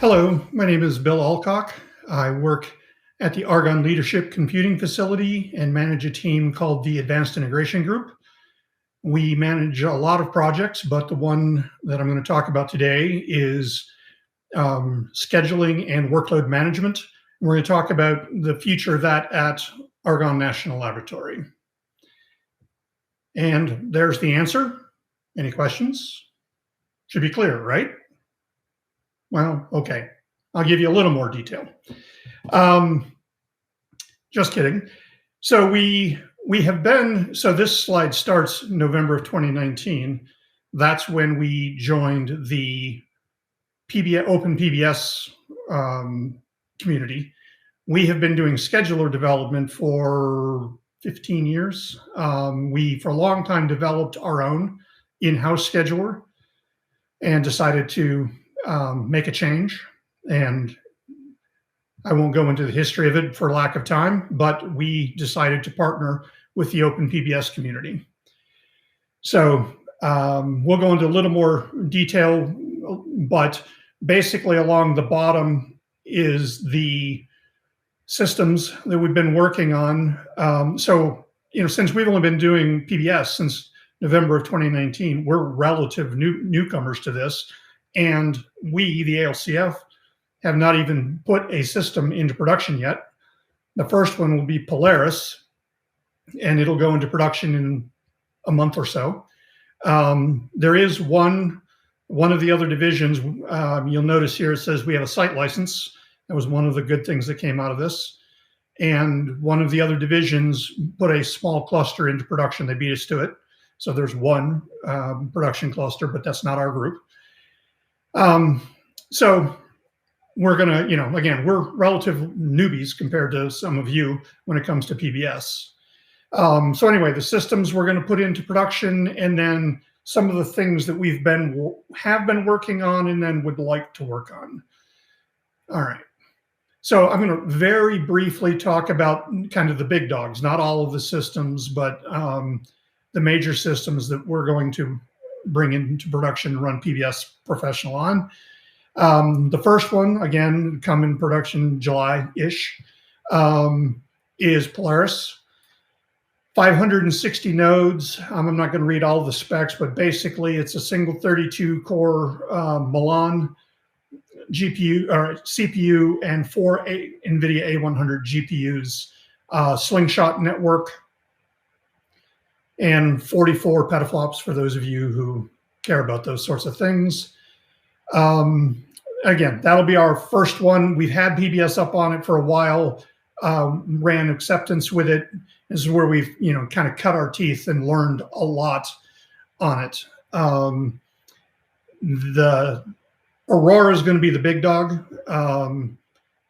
Hello, my name is Bill Allcock. I work at the Argonne Leadership Computing Facility and manage a team called the Advanced Integration Group. We manage a lot of projects, but the one that I'm going to talk about today is scheduling and workload management. We're going to talk about the future of that at Argonne National Laboratory. And there's the answer. Any questions? Should be clear, right? Well, okay. I'll give you a little more detail. Just kidding. So so this slide starts November of 2019. That's when we joined the Open PBS community. We have been doing scheduler development for 15 years. We, for a long time, developed our own in-house scheduler and decided to make a change. And I won't go into the history of it for lack of time, but we decided to partner with the Open PBS community. So we'll go into a little more detail, but basically along the bottom is the systems that we've been working on. Since we've only been doing PBS since November of 2019, we're relative newcomers to this. And we, the ALCF, have not even put a system into production yet. The first one will be Polaris, and it'll go into production in a month or so. There is one of the other divisions, you'll notice here it says we have a site license. That was one of the good things that came out of this. And one of the other divisions put a small cluster into production. They beat us to it. So there's one production cluster, but that's not our group. So we're going to, again, we're relative newbies compared to some of you when it comes to PBS. So anyway, the systems we're going to put into production, and then some of the things that have been working on and then would like to work on. All right. So I'm going to very briefly talk about kind of the big dogs, not all of the systems, but the major systems that we're going to bring into production and run PBS Professional on. The first one, again, come in production July-ish, is Polaris. 560 nodes. I'm not going to read all the specs, but basically it's a single 32-core Milan GPU or CPU and 4 NVIDIA A100 GPUs, slingshot network, and 44 petaflops for those of you who care about those sorts of things. Again, that'll be our first one. We've had PBS up on it for a while, ran acceptance with it. This is where we've, kind of cut our teeth and learned a lot on it. The Aurora is going to be the big dog.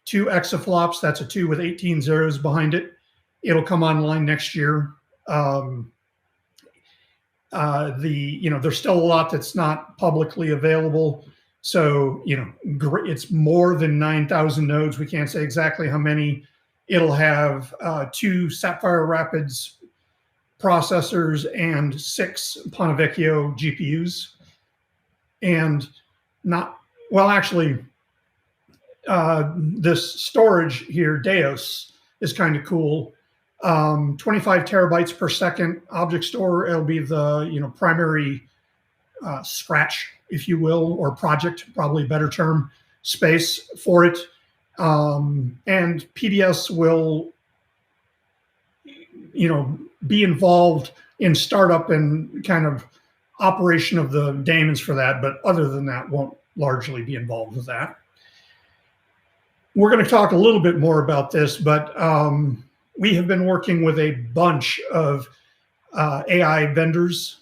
2 exaflops, that's a 2 with 18 zeros behind it. It'll come online next year. There's still a lot that's not publicly available. So, it's more than 9,000 nodes. We can't say exactly how many. It'll have 2 Sapphire Rapids processors and 6 Ponte Vecchio GPUs. And this storage here, Deos, is kind of cool. 25 terabytes per second object store. It'll be the primary scratch, if you will, or project, probably a better term, space for it. And PBS will be involved in startup and kind of operation of the daemons for that, but other than that, won't largely be involved with that. We're going to talk a little bit more about this, but we have been working with a bunch of AI vendors,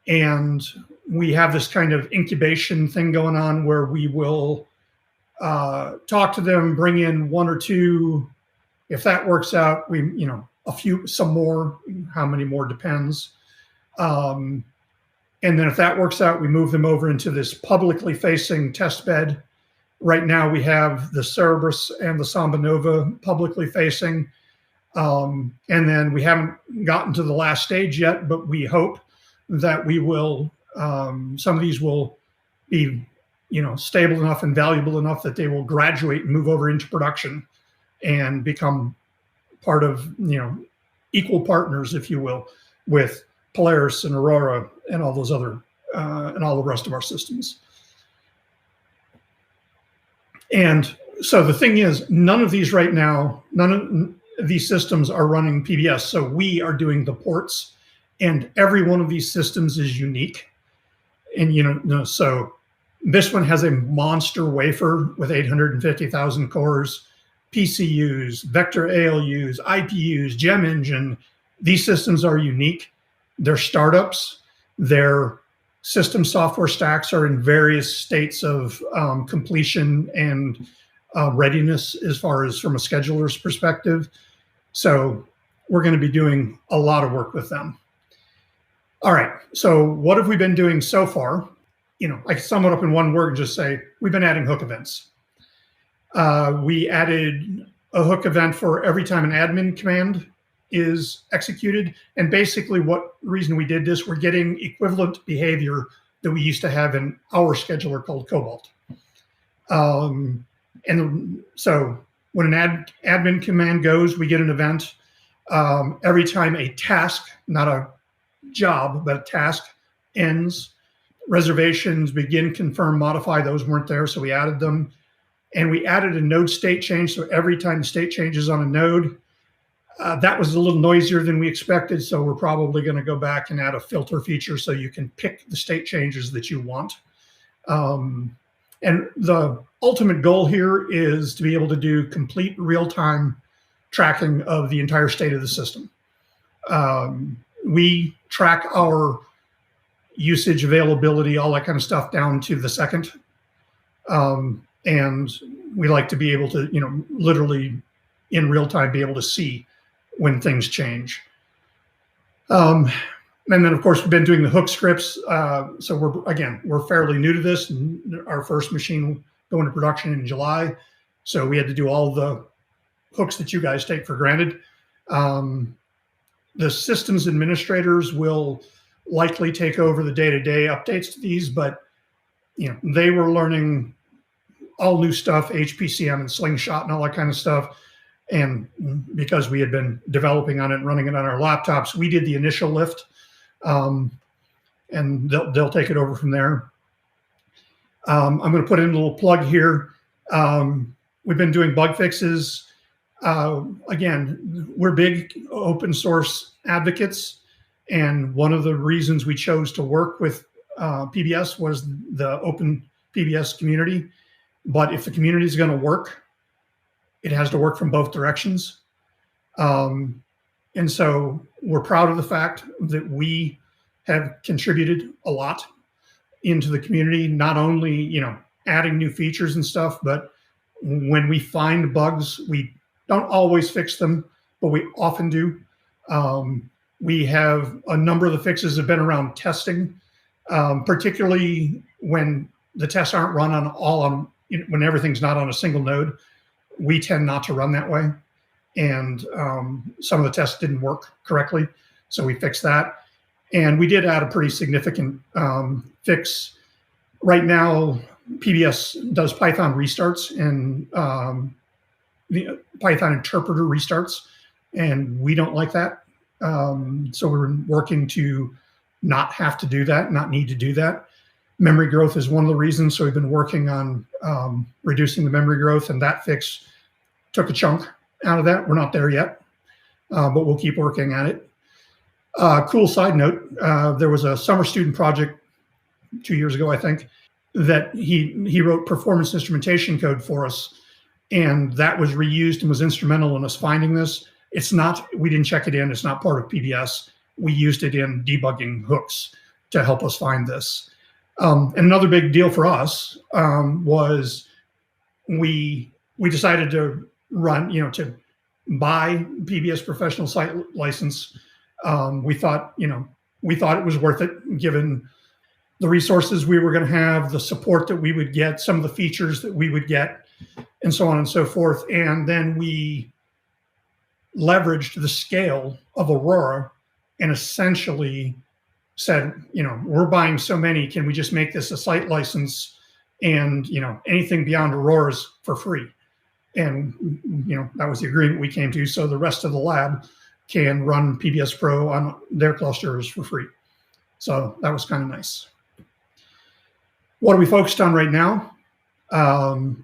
and we have this kind of incubation thing going on where we will talk to them, bring in 1 or 2. If that works out, some more, how many more depends. And then if that works out, we move them over into this publicly facing test bed. Right now we have the Cerberus and the Samba Nova publicly facing. And then we haven't gotten to the last stage yet, but we hope that we will, some of these will be stable enough and valuable enough that they will graduate and move over into production and become part of, equal partners, if you will, with Polaris and Aurora and all those other, and all the rest of our systems. And so the thing is, none of these right now, none of these systems are running PBS. So we are doing the ports, and every one of these systems is unique. And, so this one has a monster wafer with 850,000 cores, PCUs, vector ALUs, IPUs, gem engine. These systems are unique. They're startups. Their system software stacks are in various states of completion and readiness as far as from a scheduler's perspective. So we're going to be doing a lot of work with them. All right, so what have we been doing so far? I can sum it up in one word and just say, we've been adding hook events. We added a hook event for every time an admin command is executed. And basically what reason we did this, we're getting equivalent behavior that we used to have in our scheduler called Cobalt. And so when an admin command goes, we get an event. Every time a task, not a job, but a task ends, reservations begin, confirm, modify, those weren't there, so we added them. And we added a node state change, so every time the state changes on a node, that was a little noisier than we expected, so we're probably going to go back and add a filter feature so you can pick the state changes that you want. And the ultimate goal here is to be able to do complete real-time tracking of the entire state of the system. We track our usage, availability, all that kind of stuff down to the second. And we like to be able to, literally in real time, be able to see when things change. And then, of course, we've been doing the hook scripts. So we're fairly new to this. Our first machine will go into production in July. So we had to do all the hooks that you guys take for granted. The systems administrators will likely take over the day-to-day updates to these, but they were learning all new stuff, HPC and Slingshot and all that kind of stuff. And because we had been developing on it and running it on our laptops, we did the initial lift, and they'll take it over from there. I'm going to put in a little plug here. We've been doing bug fixes. Again, we're big open source advocates, and one of the reasons we chose to work with PBS was the open PBS community. But if the community is going to work, it has to work from both directions. And so we're proud of the fact that we have contributed a lot into the community, not only, adding new features and stuff, but when we find bugs, we don't always fix them, but we often do. We have a number of the fixes have been around testing, particularly when the tests aren't run on when everything's not on a single node. We tend not to run that way. And some of the tests didn't work correctly, so we fixed that. And we did add a pretty significant fix. Right now, PBS does Python restarts and the Python interpreter restarts, and we don't like that. So we're working to not have to do that, not need to do that. Memory growth is one of the reasons, so we've been working on reducing the memory growth, and that fix took a chunk out of that. We're not there yet, but we'll keep working at it. Cool side note, there was a summer student project 2 years ago, I think, that he wrote performance instrumentation code for us, and that was reused and was instrumental in us finding this. It's not, we didn't check it in, it's not part of PBS. We used it in debugging hooks to help us find this. And another big deal for us was we decided to run, to buy PBS Professional site license. We thought it was worth it given the resources we were going to have, the support that we would get, some of the features that we would get, and so on and so forth. And then we leveraged the scale of Aurora and essentially said, we're buying so many, can we just make this a site license and anything beyond Aurora is for free. And that was the agreement we came to. So the rest of the lab can run PBS Pro on their clusters for free. So that was kind of nice. What are we focused on right now?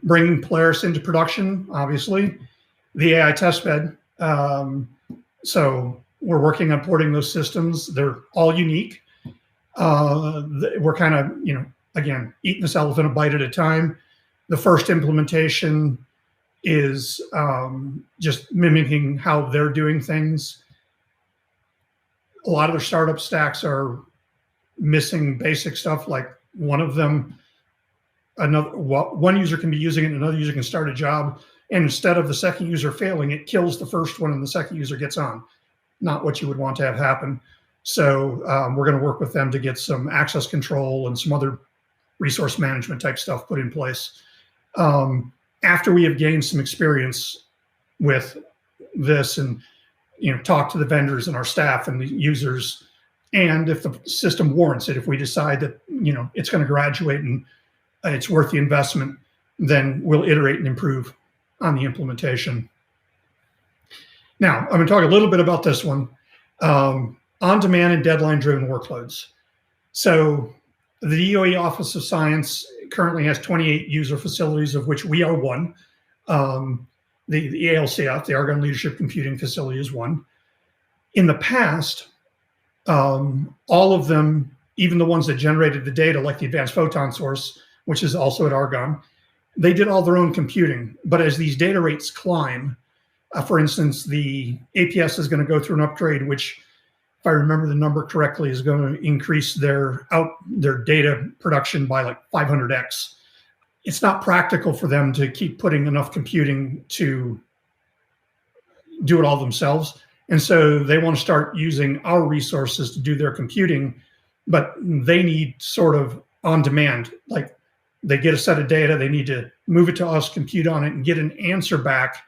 Bringing Polaris into production, obviously. The AI testbed. So we're working on porting those systems. They're all unique. We're kind of, again, eating this elephant a bite at a time. The first implementation is just mimicking how they're doing things. A lot of their startup stacks are missing basic stuff, like one of them, one user can be using it and another user can start a job, and instead of the second user failing, it kills the first one and the second user gets on. Not what you would want to have happen. So we're going to work with them to get some access control and some other resource management type stuff put in place. After we have gained some experience with this and talk to the vendors and our staff and the users, and if the system warrants it, if we decide that it's going to graduate and it's worth the investment, then we'll iterate and improve on the implementation. Now, I'm going to talk a little bit about this one, on-demand and deadline-driven workloads. So the DOE Office of Science currently has 28 user facilities, of which we are one. The ALCF, the Argonne Leadership Computing Facility, is one. In the past, all of them, even the ones that generated the data, like the Advanced Photon Source, which is also at Argonne, they did all their own computing. But as these data rates climb, for instance, the APS is going to go through an upgrade, which, if I remember the number correctly, is going to increase their data production by like 500x. It's not practical for them to keep putting enough computing to do it all themselves. And so they want to start using our resources to do their computing, but they need sort of on demand. Like they get a set of data, they need to move it to us, compute on it, and get an answer back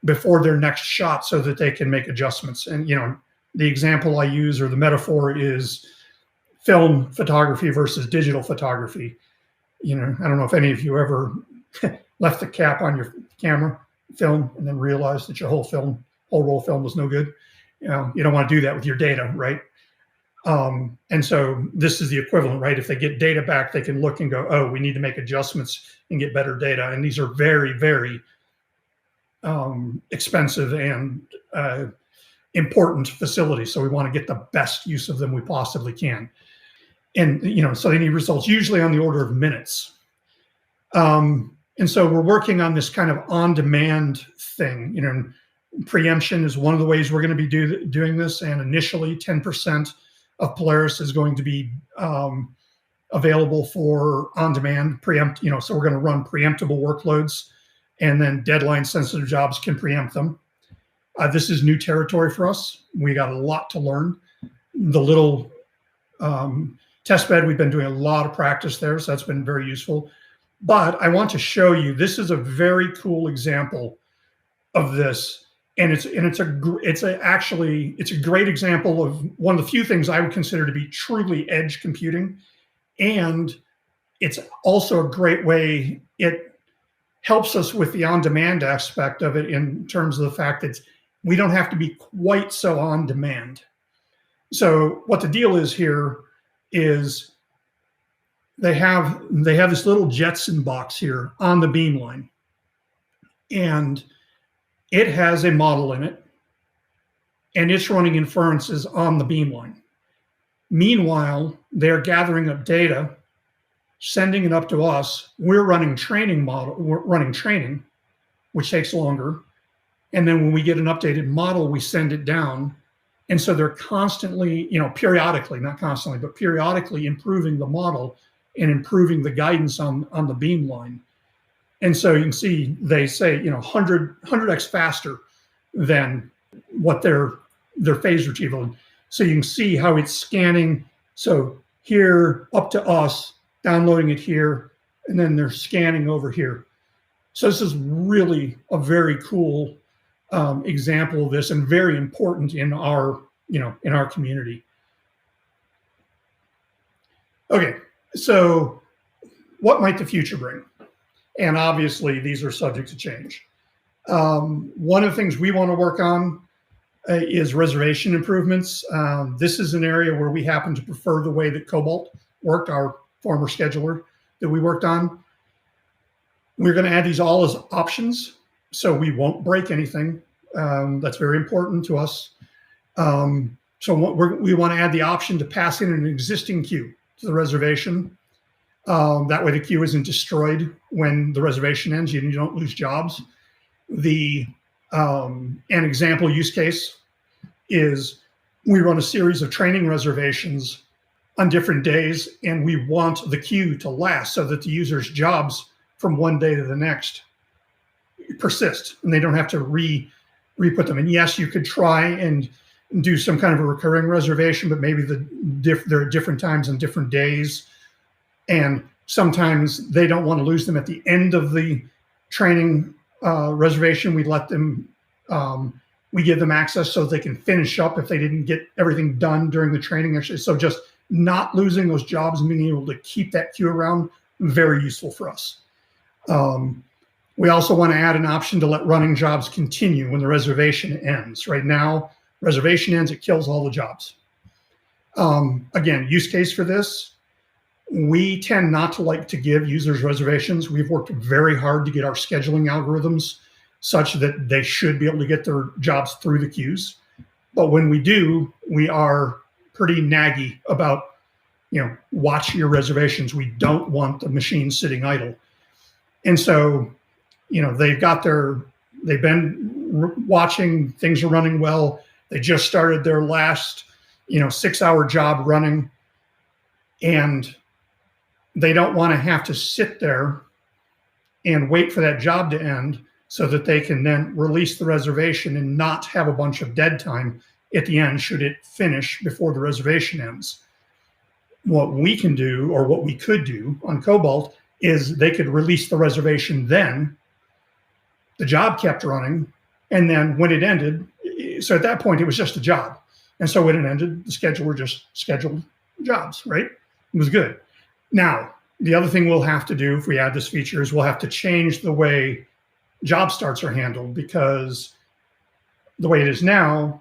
before their next shot so that they can make adjustments. And, the example I use, or the metaphor, is film photography versus digital photography. I don't know if any of you ever left the cap on your camera film and then realized that your whole roll film was no good. You don't want to do that with your data, right? And so this is the equivalent, right? If they get data back, they can look and go, oh, we need to make adjustments and get better data. And these are very, very expensive and important facilities. So we want to get the best use of them we possibly can. And, so they need results usually on the order of minutes. And so we're working on this kind of on-demand thing. Preemption is one of the ways we're going to be doing this. And initially 10% of Polaris is going to be available for on-demand preempt, so we're going to run preemptible workloads, and then deadline-sensitive jobs can preempt them. This is new territory for us. We got a lot to learn. The little testbed, we've been doing a lot of practice there, so that's been very useful. But I want to show you, this is a very cool example of this, and it's a great example of one of the few things I would consider to be truly edge computing, and it's also a great way. It helps us with the on-demand aspect of it in terms of the fact that we don't have to be quite so on demand. So what the deal is here is they have this little Jetson box here on the beamline, and it has a model in it, and it's running inferences on the beamline. Meanwhile, they're gathering up data, sending it up to us. We're running training, which takes longer. And then when we get an updated model, we send it down. And so they're constantly, periodically, not constantly, but periodically improving the model and improving the guidance on the beamline. And so you can see they say, 100x faster than what their phase retrieval. So you can see how it's scanning. So here up to us, downloading it here, and then they're scanning over here. So this is really a very cool example of this, and very important in our community. Okay, so what might the future bring? And obviously, these are subject to change. One of the things we want to work on is reservation improvements. This is an area where we happen to prefer the way that Cobalt worked, our former scheduler that we worked on. We're going to add these all as options, so we won't break anything. That's very important to us. So we want to add the option to pass in an existing queue to the reservation. That way the queue isn't destroyed when the reservation ends. You don't lose jobs. An example use case is we run a series of training reservations on different days, and we want the queue to last so that the user's jobs from one day to the next persist, and they don't have to re-put them. And yes, you could try and do some kind of a recurring reservation, but maybe there are different times and different days, and sometimes they don't want to lose them at the end of the training reservation. We let them, we give them access so they can finish up if they didn't get everything done during the training. Actually, so just not losing those jobs and being able to keep that queue around, very useful for us. We also want to add an option to let running jobs continue when the reservation ends. Right now, reservation ends, it kills all the jobs. Again, use case for this, we tend not to like to give users reservations. We've worked very hard to get our scheduling algorithms such that they should be able to get their jobs through the queues. But when we do, we are pretty naggy about, watch your reservations. We don't want the machine sitting idle. And so, they've been watching, things are running well. They just started their last, 6-hour job running, and they don't want to have to sit there and wait for that job to end so that they can then release the reservation and not have a bunch of dead time at the end should it finish before the reservation ends. What we can do, or what we could do on Cobalt, is they could release the reservation then, the job kept running, and then when it ended, so at that point it was just a job. And so when it ended, the scheduler just scheduled jobs, right? It was good. Now, the other thing we'll have to do if we add this feature is we'll have to change the way job starts are handled, because the way it is now,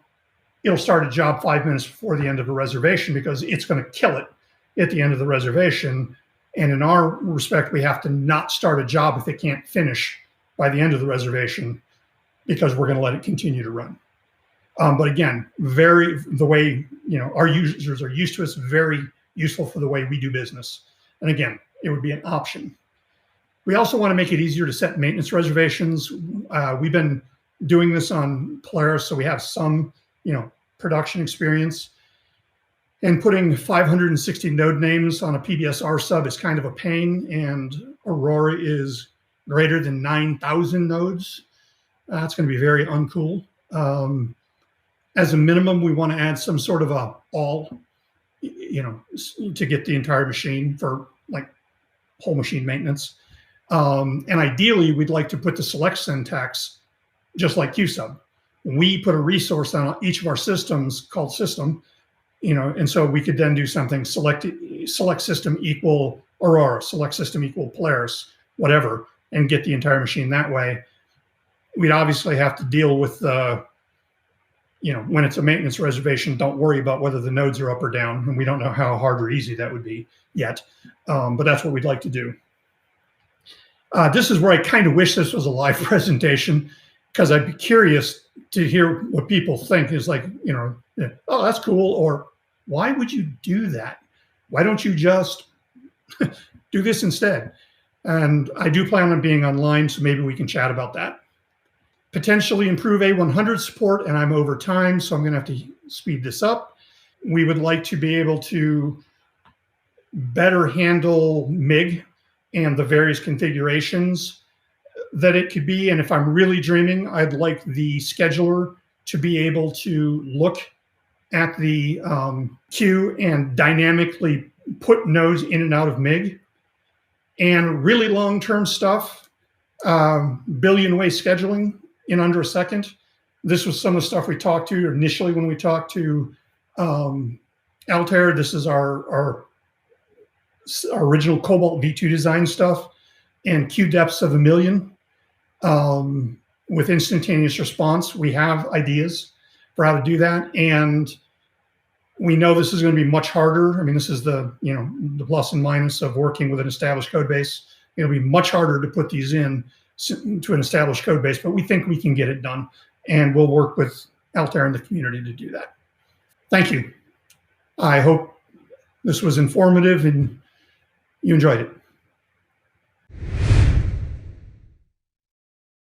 it'll start a job 5 minutes before the end of a reservation because it's going to kill it at the end of the reservation. And in our respect, we have to not start a job if it can't finish by the end of the reservation, because we're going to let it continue to run. But again, the way our users are used to it's very useful for the way we do business. And again, it would be an option. We also want to make it easier to set maintenance reservations. We've been doing this on Polaris, so we have some production experience. And putting 560 node names on a PBS R sub is kind of a pain, and Aurora is greater than 9,000 nodes. That's going to be very uncool. As a minimum, we want to add some sort of a all, to get the entire machine for like whole machine maintenance. And ideally, we'd like to put the select syntax just like QSub. We put a resource on each of our systems called system, and so we could then do something select system equal Aurora, select system equal Polaris, whatever, and get the entire machine that way. We'd obviously have to deal with when it's a maintenance reservation, don't worry about whether the nodes are up or down, and we don't know how hard or easy that would be yet, but that's what we'd like to do. This is where I kind of wish this was a live presentation, because I'd be curious to hear what people think is like, oh, that's cool, or why would you do that? Why don't you just do this instead? And I do plan on being online, so maybe we can chat about that. Potentially improve A100 support, and I'm over time, so I'm going to have to speed this up. We would like to be able to better handle MIG and the various configurations that it could be. And if I'm really dreaming, I'd like the scheduler to be able to look at the queue and dynamically put nodes in and out of MIG. And really long-term stuff, billion-way scheduling in under a second. This was some of the stuff we talked to initially when we talked to Altair. This is our our original Cobalt V2 design stuff and queue depths of 1 million with instantaneous response. We have ideas for how to do that, and we know this is going to be much harder. I mean, this is the plus and minus of working with an established code base. It'll be much harder to put these in to an established code base, but we think we can get it done, and we'll work with Altair and the community to do that. Thank you. I hope this was informative and you enjoyed it.